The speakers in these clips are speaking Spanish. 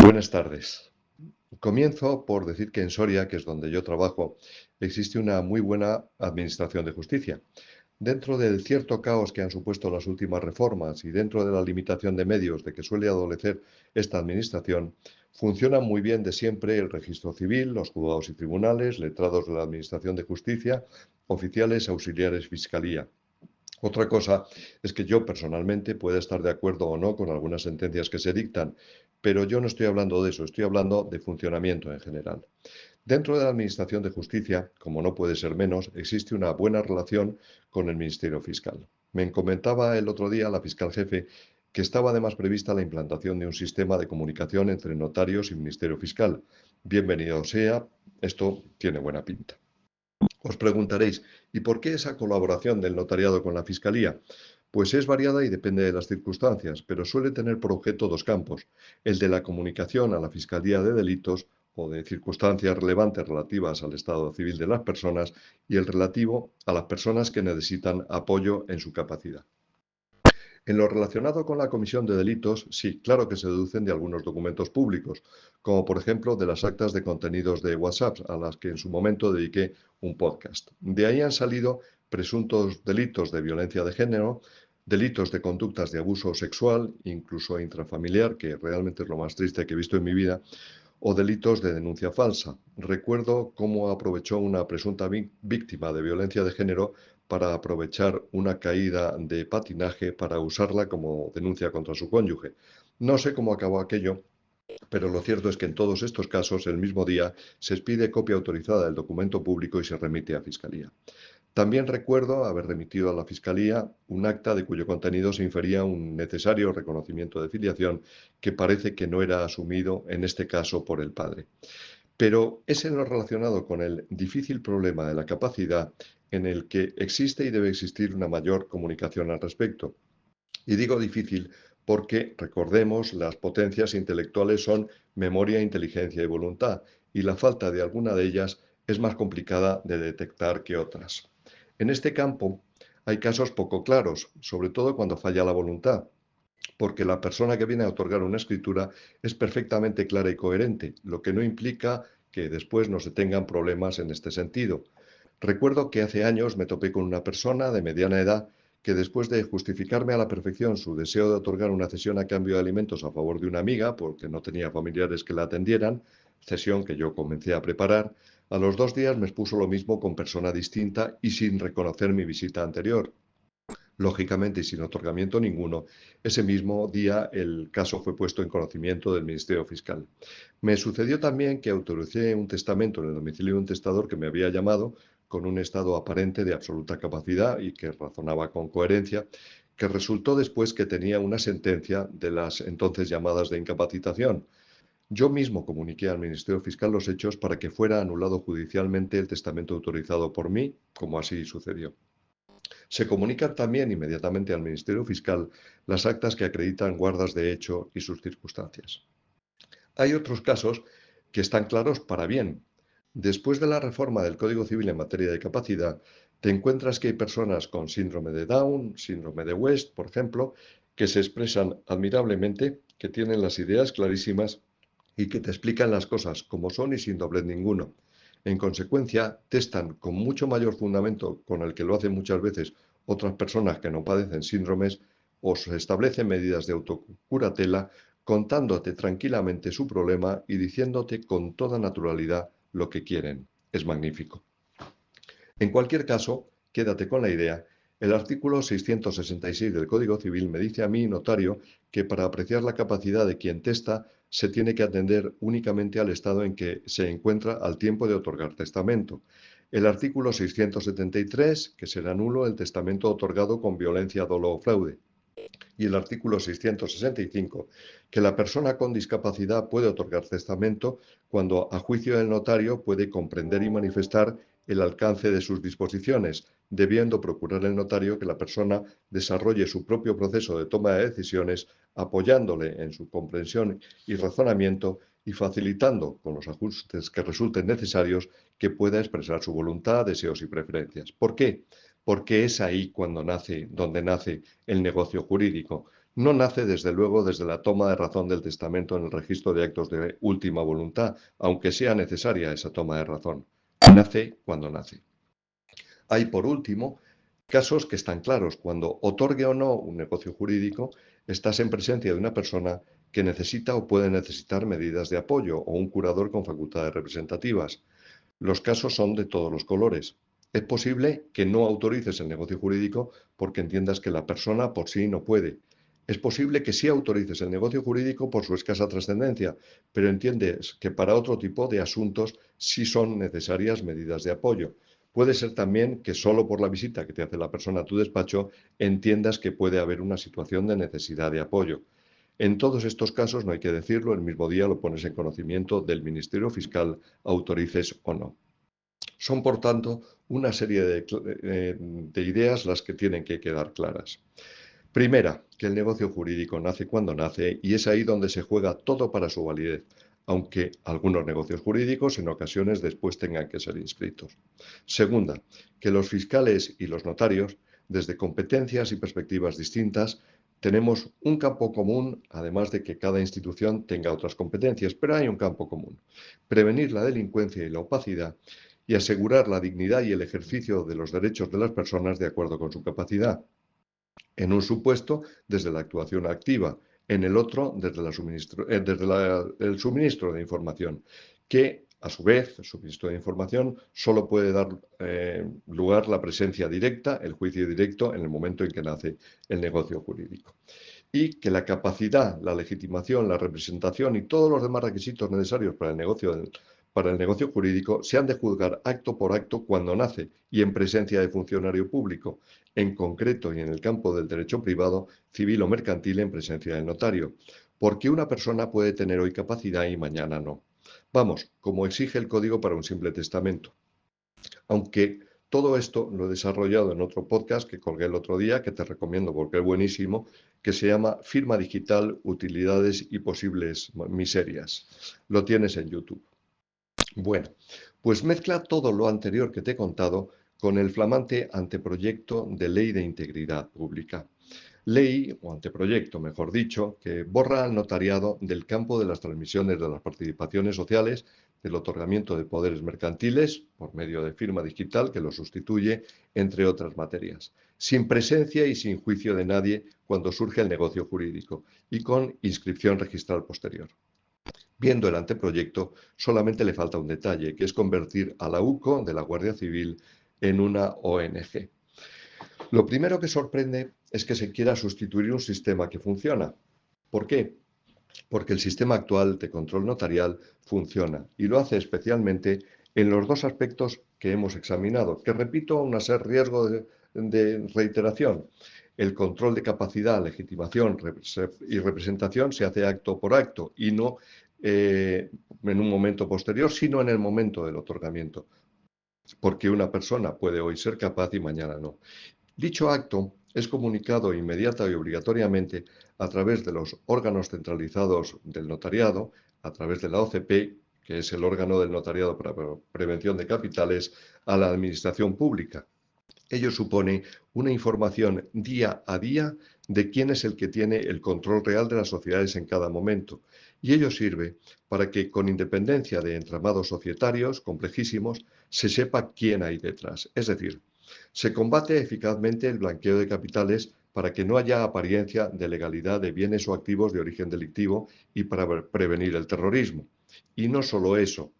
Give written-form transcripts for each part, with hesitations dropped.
Buenas tardes. Comienzo por decir que en Soria, que es donde yo trabajo, existe una muy buena administración de justicia. Dentro del cierto caos que han supuesto las últimas reformas y dentro de la limitación de medios de que suele adolecer esta administración, funciona muy bien de siempre el registro civil, los juzgados y tribunales, letrados de la administración de justicia, oficiales, auxiliares, fiscalía. Otra cosa es que yo personalmente pueda estar de acuerdo o no con algunas sentencias que se dictan, pero yo no estoy hablando de eso, estoy hablando de funcionamiento en general. Dentro de la Administración de Justicia, como no puede ser menos, existe una buena relación con el Ministerio Fiscal. Me comentaba el otro día la fiscal jefe que estaba además prevista la implantación de un sistema de comunicación entre notarios y Ministerio Fiscal. Bienvenido sea, esto tiene buena pinta. Os preguntaréis, ¿y por qué esa colaboración del notariado con la Fiscalía? Pues es variada y depende de las circunstancias, pero suele tener por objeto dos campos, el de la comunicación a la Fiscalía de delitos o de circunstancias relevantes relativas al estado civil de las personas y el relativo a las personas que necesitan apoyo en su capacidad. En lo relacionado con la comisión de delitos, sí, claro que se deducen de algunos documentos públicos, como por ejemplo de las actas de contenidos de WhatsApp, a las que en su momento dediqué un podcast. De ahí han salido presuntos delitos de violencia de género, delitos de conductas de abuso sexual, incluso intrafamiliar, que realmente es lo más triste que he visto en mi vida, o delitos de denuncia falsa. Recuerdo cómo aprovechó una presunta víctima de violencia de género para aprovechar una caída de patinaje para usarla como denuncia contra su cónyuge. No sé cómo acabó aquello, pero lo cierto es que en todos estos casos, el mismo día, se expide copia autorizada del documento público y se remite a Fiscalía. También recuerdo haber remitido a la Fiscalía un acta de cuyo contenido se infería un necesario reconocimiento de filiación que parece que no era asumido en este caso por el padre. Pero es en lo relacionado con el difícil problema de la capacidad en el que existe y debe existir una mayor comunicación al respecto. Y digo difícil porque, recordemos, las potencias intelectuales son memoria, inteligencia y voluntad, y la falta de alguna de ellas es más complicada de detectar que otras. En este campo hay casos poco claros, sobre todo cuando falla la voluntad, porque la persona que viene a otorgar una escritura es perfectamente clara y coherente, lo que no implica que después no se tengan problemas en este sentido. Recuerdo que hace años me topé con una persona de mediana edad que después de justificarme a la perfección su deseo de otorgar una cesión a cambio de alimentos a favor de una amiga, porque no tenía familiares que la atendieran, cesión que yo comencé a preparar, a los 2 días me expuso lo mismo con persona distinta y sin reconocer mi visita anterior. Lógicamente, y sin otorgamiento ninguno, ese mismo día el caso fue puesto en conocimiento del Ministerio Fiscal. Me sucedió también que autoricé un testamento en el domicilio de un testador que me había llamado con un estado aparente de absoluta capacidad y que razonaba con coherencia, que resultó después que tenía una sentencia de las entonces llamadas de incapacitación. Yo mismo comuniqué al Ministerio Fiscal los hechos para que fuera anulado judicialmente el testamento autorizado por mí, como así sucedió. Se comunican también inmediatamente al Ministerio Fiscal las actas que acreditan guardas de hecho y sus circunstancias. Hay otros casos que están claros para bien. Después de la reforma del Código Civil en materia de capacidad, te encuentras que hay personas con síndrome de Down, síndrome de West, por ejemplo, que se expresan admirablemente, que tienen las ideas clarísimas y que te explican las cosas como son y sin doblez ninguno. En consecuencia, testan con mucho mayor fundamento con el que lo hacen muchas veces otras personas que no padecen síndromes o se establecen medidas de autocuratela contándote tranquilamente su problema y diciéndote con toda naturalidad lo que quieren. Es magnífico. En cualquier caso, quédate con la idea. El artículo 666 del Código Civil me dice a mí, notario, que para apreciar la capacidad de quien testa se tiene que atender únicamente al estado en que se encuentra al tiempo de otorgar testamento. El artículo 673, que será nulo el testamento otorgado con violencia, dolo o fraude. Y el artículo 665, que la persona con discapacidad puede otorgar testamento cuando, a juicio del notario, puede comprender y manifestar el alcance de sus disposiciones, debiendo procurar el notario que la persona desarrolle su propio proceso de toma de decisiones, apoyándole en su comprensión y razonamiento y facilitando, con los ajustes que resulten necesarios, que pueda expresar su voluntad, deseos y preferencias. ¿Por qué? Porque es ahí donde nace el negocio jurídico. no nace desde luego desde la toma de razón del testamento en el registro de actos de última voluntad, aunque sea necesaria esa toma de razón. Nace cuando nace. Hay, por último, casos que están claros. Cuando otorgue o no un negocio jurídico, estás en presencia de una persona que necesita o puede necesitar medidas de apoyo o un curador con facultades representativas. Los casos son de todos los colores. Es posible que no autorices el negocio jurídico porque entiendas que la persona por sí no puede. Es posible que sí autorices el negocio jurídico por su escasa trascendencia, pero entiendes que para otro tipo de asuntos sí son necesarias medidas de apoyo. Puede ser también que solo por la visita que te hace la persona a tu despacho entiendas que puede haber una situación de necesidad de apoyo. En todos estos casos, no hay que decirlo, el mismo día lo pones en conocimiento del Ministerio Fiscal, autorices o no. Son, por tanto, una serie de ideas las que tienen que quedar claras. Primera, que el negocio jurídico nace cuando nace y es ahí donde se juega todo para su validez, aunque algunos negocios jurídicos en ocasiones después tengan que ser inscritos. Segunda, que los fiscales y los notarios, desde competencias y perspectivas distintas, tenemos un campo común, además de que cada institución tenga otras competencias, pero hay un campo común: prevenir la delincuencia y la opacidad y asegurar la dignidad y el ejercicio de los derechos de las personas de acuerdo con su capacidad. En un supuesto, desde la actuación activa; en el otro, desde el suministro de información, que, a su vez, el suministro de información solo puede dar lugar la presencia directa, el juicio directo, en el momento en que nace el negocio jurídico. Y que la capacidad, la legitimación, la representación y todos los demás requisitos necesarios para el negocio jurídico se han de juzgar acto por acto cuando nace y en presencia de funcionario público, en concreto y en el campo del derecho privado, civil o mercantil, en presencia del notario, porque una persona puede tener hoy capacidad y mañana no. Vamos, como exige el código para un simple testamento. Aunque todo esto lo he desarrollado en otro podcast que colgué el otro día, que te recomiendo porque es buenísimo, que se llama Firma Digital, Utilidades y Posibles Miserias. Lo tienes en YouTube. Bueno, pues mezcla todo lo anterior que te he contado con el flamante anteproyecto de Ley de Integridad Pública. Ley, o anteproyecto, mejor dicho, que borra al notariado del campo de las transmisiones de las participaciones sociales, del otorgamiento de poderes mercantiles por medio de firma digital que lo sustituye, entre otras materias, sin presencia y sin juicio de nadie cuando surge el negocio jurídico y con inscripción registral posterior. Viendo el anteproyecto, solamente le falta un detalle, que es convertir a la UCO de la Guardia Civil en una ONG. Lo primero que sorprende es que se quiera sustituir un sistema que funciona. ¿Por qué? Porque el sistema actual de control notarial funciona y lo hace especialmente en los dos aspectos que hemos examinado, que repito, aun a ser riesgo de reiteración. El control de capacidad, legitimación y representación se hace acto por acto y no en un momento posterior, sino en el momento del otorgamiento, porque una persona puede hoy ser capaz y mañana no. Dicho acto es comunicado inmediata y obligatoriamente a través de los órganos centralizados del notariado, a través de la OCP, que es el órgano del notariado para prevención de capitales, a la administración pública. Ello supone una información día a día de quién es el que tiene el control real de las sociedades en cada momento. Y ello sirve para que, con independencia de entramados societarios complejísimos, se sepa quién hay detrás. Es decir, se combate eficazmente el blanqueo de capitales para que no haya apariencia de legalidad de bienes o activos de origen delictivo y para prevenir el terrorismo. Y no solo eso,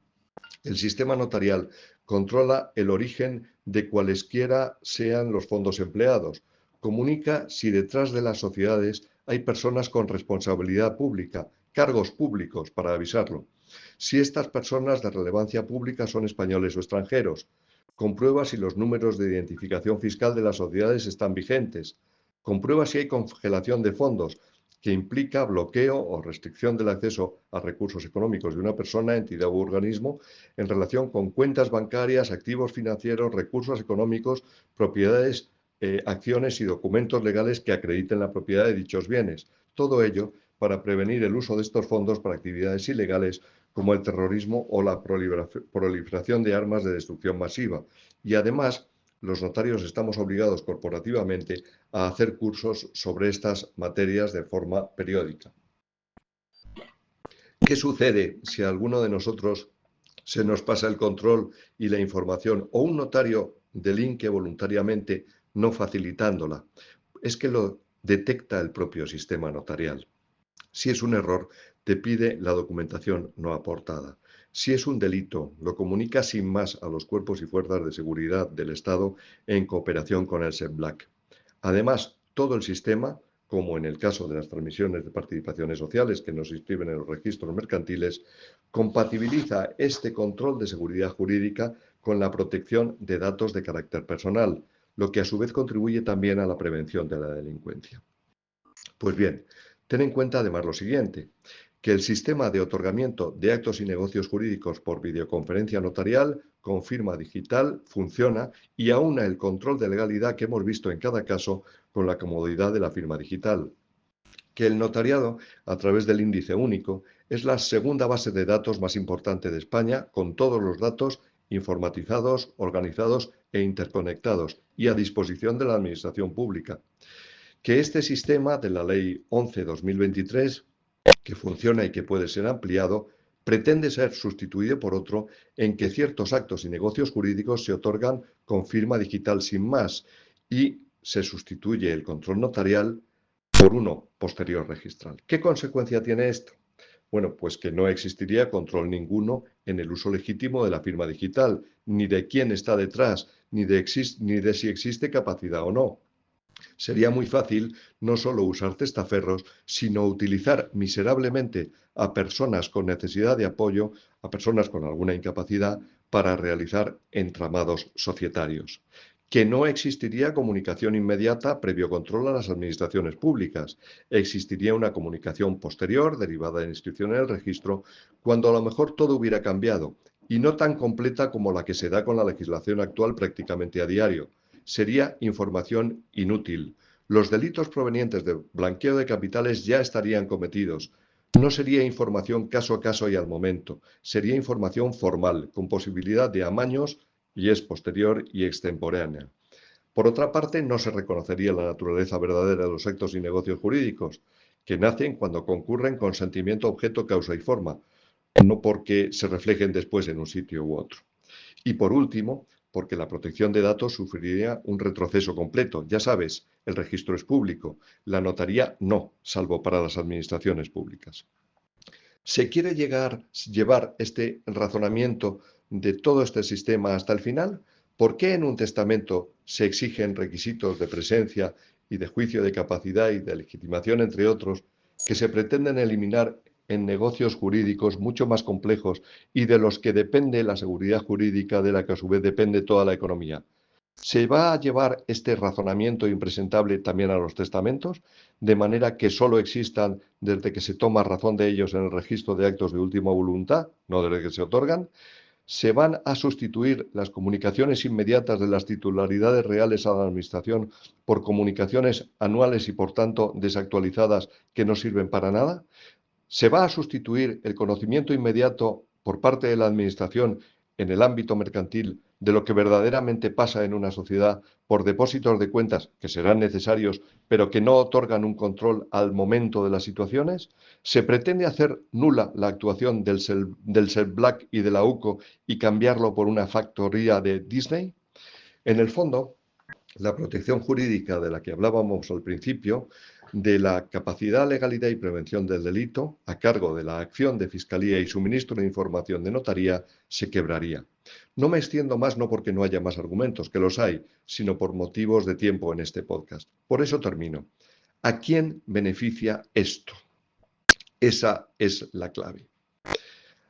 el sistema notarial controla el origen de cualesquiera sean los fondos empleados. Comunica si detrás de las sociedades hay personas con responsabilidad pública, cargos públicos, para avisarlo. Si estas personas de relevancia pública son españoles o extranjeros. Comprueba si los números de identificación fiscal de las sociedades están vigentes. Comprueba si hay congelación de fondos, que implica bloqueo o restricción del acceso a recursos económicos de una persona, entidad u organismo en relación con cuentas bancarias, activos financieros, recursos económicos, propiedades, acciones y documentos legales que acrediten la propiedad de dichos bienes. Todo ello para prevenir el uso de estos fondos para actividades ilegales como el terrorismo o la proliferación de armas de destrucción masiva. Y además, los notarios estamos obligados corporativamente a hacer cursos sobre estas materias de forma periódica. ¿Qué sucede si a alguno de nosotros se nos pasa el control y la información o un notario delinque voluntariamente no facilitándola? Es que lo detecta el propio sistema notarial. Si es un error, te pide la documentación no aportada. Si es un delito, lo comunica sin más a los cuerpos y fuerzas de seguridad del Estado en cooperación con el SEPBLAC. Además, todo el sistema, como en el caso de las transmisiones de participaciones sociales que nos inscriben en los registros mercantiles, compatibiliza este control de seguridad jurídica con la protección de datos de carácter personal, lo que a su vez contribuye también a la prevención de la delincuencia. Pues bien, ten en cuenta además lo siguiente, que el sistema de otorgamiento de actos y negocios jurídicos por videoconferencia notarial con firma digital funciona y aúna el control de legalidad que hemos visto en cada caso con la comodidad de la firma digital. Que el notariado, a través del índice único, es la segunda base de datos más importante de España, con todos los datos informatizados, organizados e interconectados y a disposición de la Administración Pública. Que este sistema de la Ley 11/2023, que funciona y que puede ser ampliado, pretende ser sustituido por otro en que ciertos actos y negocios jurídicos se otorgan con firma digital sin más y se sustituye el control notarial por uno posterior registral. ¿Qué consecuencia tiene esto? Bueno, pues que no existiría control ninguno en el uso legítimo de la firma digital, ni de quién está detrás, ni de si existe capacidad o no. Sería muy fácil no solo usar testaferros, sino utilizar miserablemente a personas con necesidad de apoyo, a personas con alguna incapacidad, para realizar entramados societarios. Que no existiría comunicación inmediata previo control a las administraciones públicas. Existiría una comunicación posterior, derivada de la inscripción en el registro, cuando a lo mejor todo hubiera cambiado, y no tan completa como la que se da con la legislación actual prácticamente a diario. Sería información inútil. Los delitos provenientes de blanqueo de capitales ya estarían cometidos. No sería información caso a caso y al momento, sería información formal, con posibilidad de amaños y es posterior y extemporánea. Por otra parte, no se reconocería la naturaleza verdadera de los actos y negocios jurídicos, que nacen cuando concurren consentimiento, objeto, causa y forma, no porque se reflejen después en un sitio u otro. Y por último, porque la protección de datos sufriría un retroceso completo. Ya sabes, el registro es público, la notaría no, salvo para las administraciones públicas. ¿Se quiere llevar este razonamiento de todo este sistema hasta el final? ¿Por qué en un testamento se exigen requisitos de presencia y de juicio de capacidad y de legitimación, entre otros, que se pretenden eliminar en negocios jurídicos mucho más complejos y de los que depende la seguridad jurídica, de la que a su vez depende toda la economía? ¿Se va a llevar este razonamiento impresentable también a los testamentos, de manera que sólo existan desde que se toma razón de ellos en el registro de actos de última voluntad, no desde que se otorgan? ¿Se van a sustituir las comunicaciones inmediatas de las titularidades reales a la Administración por comunicaciones anuales y, por tanto, desactualizadas que no sirven para nada? ¿Se va a sustituir el conocimiento inmediato por parte de la Administración en el ámbito mercantil de lo que verdaderamente pasa en una sociedad por depósitos de cuentas que serán necesarios, pero que no otorgan un control al momento de las situaciones? ¿Se pretende hacer nula la actuación del SEPBLAC y de la UCO y cambiarlo por una factoría de Disney? En el fondo, la protección jurídica de la que hablábamos al principio, de la capacidad, legalidad y prevención del delito, a cargo de la acción de Fiscalía y suministro de información de notaría, se quebraría. No me extiendo más, no porque no haya más argumentos, que los hay, sino por motivos de tiempo en este podcast. Por eso termino. ¿A quién beneficia esto? Esa es la clave.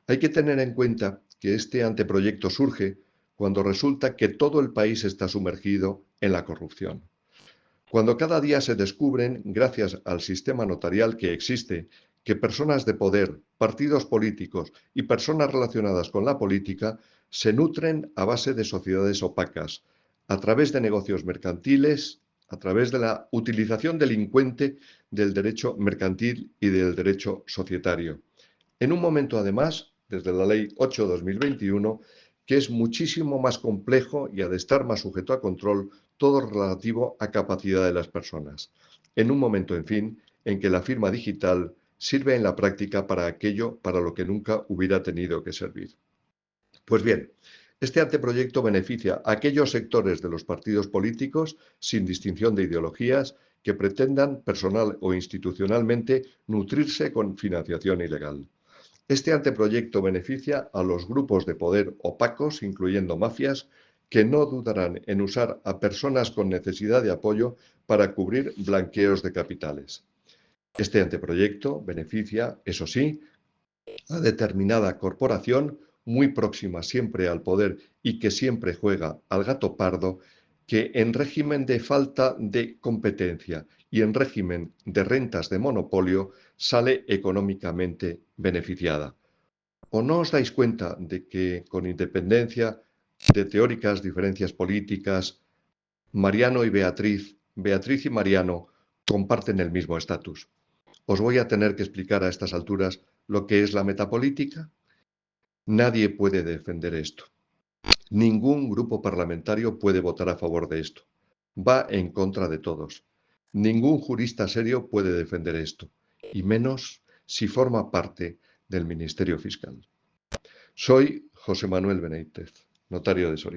Hay que tener en cuenta que este anteproyecto surge cuando resulta que todo el país está sumergido en la corrupción. Cuando cada día se descubren, gracias al sistema notarial que existe, que personas de poder, partidos políticos y personas relacionadas con la política se nutren a base de sociedades opacas, a través de negocios mercantiles, a través de la utilización delincuente del derecho mercantil y del derecho societario. En un momento, además, desde la Ley 8/2021, que es muchísimo más complejo y ha de estar más sujeto a control, todo relativo a capacidad de las personas. En un momento, en fin, en que la firma digital sirve en la práctica para aquello para lo que nunca hubiera tenido que servir. Pues bien, este anteproyecto beneficia a aquellos sectores de los partidos políticos, sin distinción de ideologías, que pretendan personal o institucionalmente nutrirse con financiación ilegal. Este anteproyecto beneficia a los grupos de poder opacos, incluyendo mafias, que no dudarán en usar a personas con necesidad de apoyo para cubrir blanqueos de capitales. Este anteproyecto beneficia, eso sí, a determinada corporación muy próxima siempre al poder y que siempre juega al gato pardo, que en régimen de falta de competencia y en régimen de rentas de monopolio sale económicamente beneficiada. ¿O no os dais cuenta de que, con independencia de teóricas diferencias políticas, Mariano y Beatriz, Beatriz y Mariano comparten el mismo estatus? ¿Os voy a tener que explicar a estas alturas lo que es la metapolítica? Nadie puede defender esto. Ningún grupo parlamentario puede votar a favor de esto. Va en contra de todos. Ningún jurista serio puede defender esto, y menos si forma parte del Ministerio Fiscal. Soy José Manuel Benítez, notario de Soria.